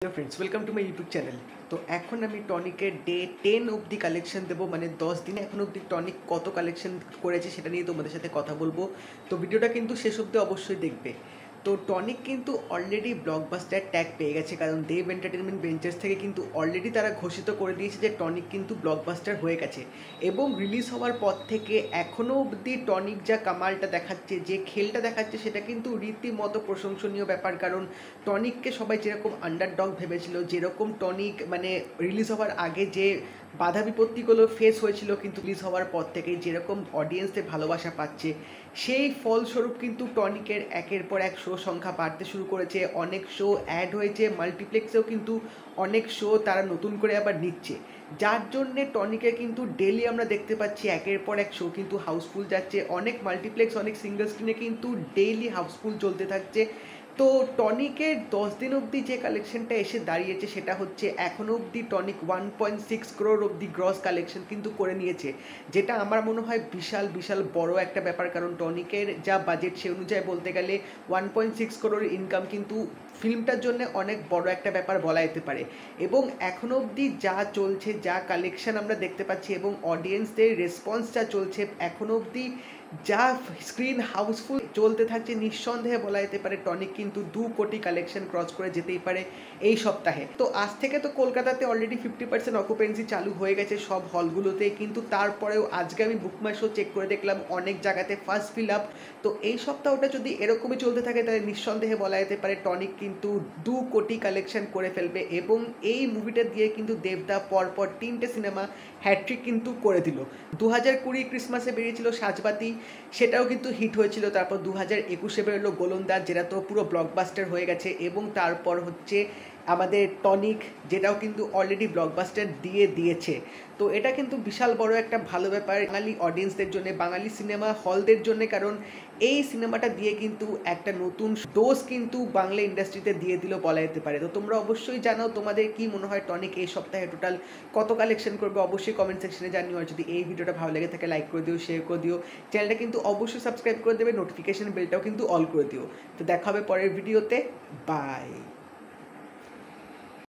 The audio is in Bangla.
Hello friends welcome to my YouTube channel. तो এখন আমি টনিকের ডে 10 অবধি কালেকশন দেবো, মানে 10 দিনে এখন অবধি টনিক কত কালেকশন করেছে সেটা নিয়ে তোমাদের সাথে কথা বলবো। তো ভিডিওটা কিন্তু শেষ অবধি অবশ্যই দেখবে। তো টনিক কিন্তু অলরেডি ব্লকবাস্টার ট্যাগ পেয়ে গেছে, কারণ দেব এন্টারটেনমেন্ট ভেঞ্চার্স থেকে কিন্তু অলরেডি তারা ঘোষিত করে দিয়েছে যে টনিক কিন্তু ব্লকবাস্টার হয়ে গেছে। এবং রিলিজ হওয়ার পর থেকে এখনও অবধি টনিক যা কামালটা দেখাচ্ছে, যে খেলটা দেখাচ্ছে, সেটা কিন্তু রীতিমতো প্রশংসনীয় ব্যাপার। কারণ টনিককে সবাই যেরকম আন্ডারডগ ভেবেছিল, যেরকম টনিক মানে রিলিজ হওয়ার আগে যে বাধা বিপত্তিগুলো ফেস হয়েছিল, কিন্তু রিলিজ হওয়ার পর থেকেই যেরকম অডিয়েন্সদের ভালোবাসা পাচ্ছে, সেই ফলস্বরূপ কিন্তু টনিকের একের পর এক শো সংখ্যা বাড়তে শুরু করেছে। অনেক শো অ্যাড হয়েছে, মাল্টিপ্লেক্সেও কিন্তু অনেক শো তারা নতুন করে আবার নিচ্ছে, যার জন্যে টনিকে কিন্তু ডেলি আমরা দেখতে পাচ্ছি একের পর এক শো কিন্তু হাউসফুল যাচ্ছে। অনেক মাল্টিপ্লেক্স, অনেক সিঙ্গল স্ক্রিনে কিন্তু ডেইলি হাউসফুল চলতে থাকছে। তো টনিকের 10 দিন অবধি যে কালেকশনটা এসে দাঁড়িয়েছে সেটা হচ্ছে এখনও অবধি টনিক 1.6 crore অবধি গ্রস কালেকশন কিন্তু করে নিয়েছে, যেটা আমার মনে হয় বিশাল বিশাল বড় একটা ব্যাপার। কারণ টনিকের যা বাজেট সে অনুযায়ী বলতে গেলে 1.6 crore ইনকাম কিন্তু ফিল্মটার জন্য অনেক বড় একটা ব্যাপার বলা যেতে পারে। এবং এখনও অবধি যা চলছে, যা কালেকশন আমরা দেখতে পাচ্ছি এবং অডিয়েন্সদের রেসপন্স যা চলছে, এখনও অবধি যা স্ক্রিন হাউসফুল চলতে থাকছে, নিঃসন্দেহে বলা যেতে পারে টনিক কিন্তু 2 কোটি কালেকশন ক্রস করে যেতেই পারে এই সপ্তাহে। তো আজ থেকে তো কলকাতাতে অলরেডি 50% অকুপেন্সি চালু হয়ে গেছে সব হলগুলোতে, কিন্তু তারপরেও আজকে আমি বুকমাই শো চেক করে দেখলাম অনেক জায়গাতে ফার্স্ট ফিল আপ। তো এই সপ্তাহটা যদি এরকমই চলতে থাকে তাহলে নিঃসন্দেহে বলা যেতে পারে টনিক কিন্তু 2 কোটি কালেকশন করে ফেলবে। এবং এই মুভিটা দিয়ে কিন্তু দেবদা পরপর 3টে সিনেমা হ্যাট্রিক কিন্তু করে দিল। 2020 ক্রিসমাসে বেরিয়েছিল সাজবাতি, সেটাও কিন্তু হিট হয়েছিল। তারপর 2021-এ বেরোলো গোলন্দাজ, যেটা তো পুরো ব্লকবাস্টার হয়ে গেছে। এবং তারপর হচ্ছে আমাদের টনিক, যেটাও কিন্তু অলরেডি ব্লকবাস্টার দিয়ে দিয়েছে। তো এটা কিন্তু বিশাল বড় একটা ভালো ব্যাপার বাঙালি অডিয়েন্সদের জন্য, বাঙালি সিনেমা হলদের জন্য, কারণ এই সিনেমাটা দিয়ে কিন্তু একটা নতুন ডোজ কিন্তু বাংলা ইন্ডাস্ট্রিতে দিয়ে দিল বলা যেতে পারে। তো তোমরা অবশ্যই জানাও তোমাদের কি মনে হয় টনিক এই সপ্তাহে টোটাল কত কালেকশন করবে, অবশ্যই কমেন্ট সেকশনে জানিও। আর যদি এই ভিডিওটা ভালো লেগে থাকে লাইক করে দিও, শেয়ার করে দিও, চ্যানেলটা কিন্তু অবশ্যই সাবস্ক্রাইব করে দেবে, নোটিফিকেশন বেলটাও কিন্তু অল করে দিও। তো দেখা হবে পরের ভিডিওতে, বাই।